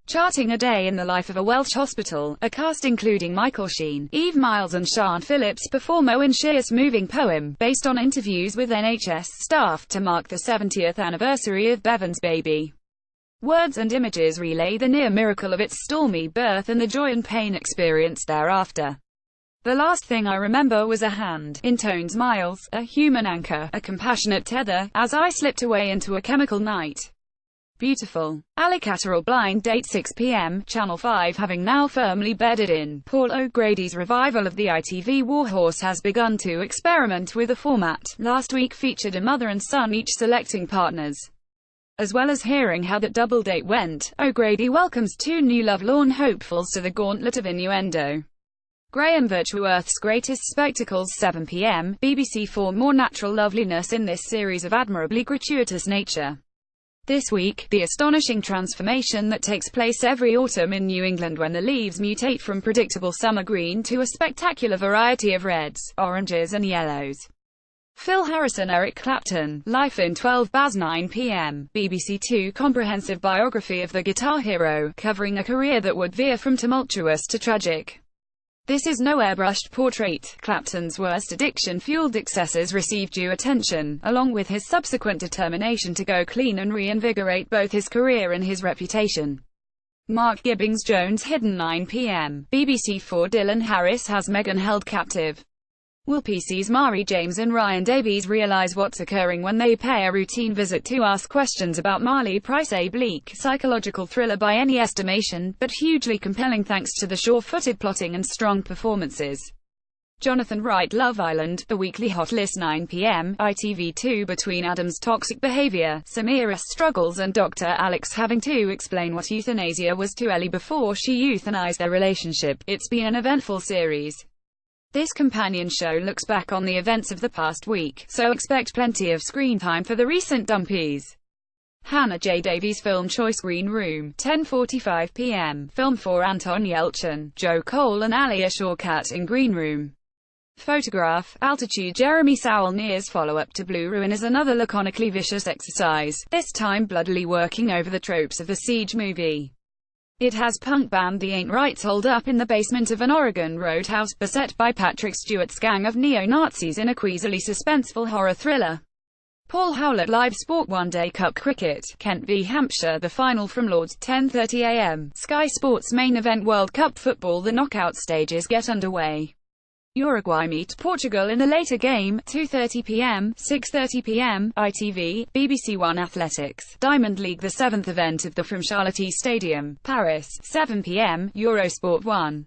Charting a day in the life of a Welsh hospital, a cast including Michael Sheen, Eve Miles and Sian Phillips perform Owen Shear's moving poem, based on interviews with NHS staff to mark the 70th anniversary of Bevan's baby. Words and images relay the near miracle of its stormy birth and the joy and pain experienced thereafter. The last thing I remember was a hand, intones Miles, a human anchor, a compassionate tether, as I slipped away into a chemical night. Beautiful. Ali Catterall blind date 6 p.m, Channel 5. Having now firmly bedded in, Paul O'Grady's revival of the ITV Warhorse has begun to experiment with a format. Last week featured a mother and son each selecting partners. As well as hearing how that double date went, O'Grady welcomes two new lovelorn hopefuls to the gauntlet of innuendo. Graham Virtueworth's Greatest Spectacles 7 p.m, BBC. For more natural loveliness in this series of admirably gratuitous nature. This week, the astonishing transformation that takes place every autumn in New England when the leaves mutate from predictable summer green to a spectacular variety of reds, oranges and yellows. Phil Harrison, Eric Clapton, Life in 12 Baz 9 p.m, BBC Two comprehensive biography of the guitar hero, covering a career that would veer from tumultuous to tragic. This is no airbrushed portrait. Clapton's worst addiction-fueled excesses receive due attention, along with his subsequent determination to go clean and reinvigorate both his career and his reputation. Mark Gibbings-Jones hidden 9 p.m, BBC Four. Dylan Harris has Meghan held captive. Will PC's Mari James and Ryan Davies realize what's occurring when they pay a routine visit to ask questions about Marley Price? A bleak, psychological thriller by any estimation, but hugely compelling thanks to the sure-footed plotting and strong performances. Jonathan Wright Love Island, the weekly hot list 9 p.m, ITV2. Between Adam's toxic behavior, Samira's struggles and Dr. Alex having to explain what euthanasia was to Ellie before she euthanized their relationship, it's been an eventful series. This companion show looks back on the events of the past week, so expect plenty of screen time for the recent dumpies. Hannah J. Davies Film Choice Green Room, 10:45 p.m, film for Anton Yelchin, Joe Cole and Alia Shawkat in Green Room. Photograph, Altitude. Jeremy Sowell Near's follow-up to Blue Ruin is another laconically vicious exercise, this time bloodily working over the tropes of the Siege movie. It has punk band The Ain't Rights holed up in the basement of an Oregon roadhouse, beset by Patrick Stewart's gang of neo-Nazis in a queasily suspenseful horror thriller. Paul Howlett live sport. One Day Cup cricket, Kent v Hampshire, the final from Lords, 10:30 a.m. Sky Sports main event. World Cup football, the knockout stages get underway. Uruguay meet Portugal in a later game, 2:30 p.m, 6:30 p.m, ITV, BBC One. Athletics, Diamond League, the 7th event of the from Charlotte Stadium, Paris, 7 p.m, Eurosport 1.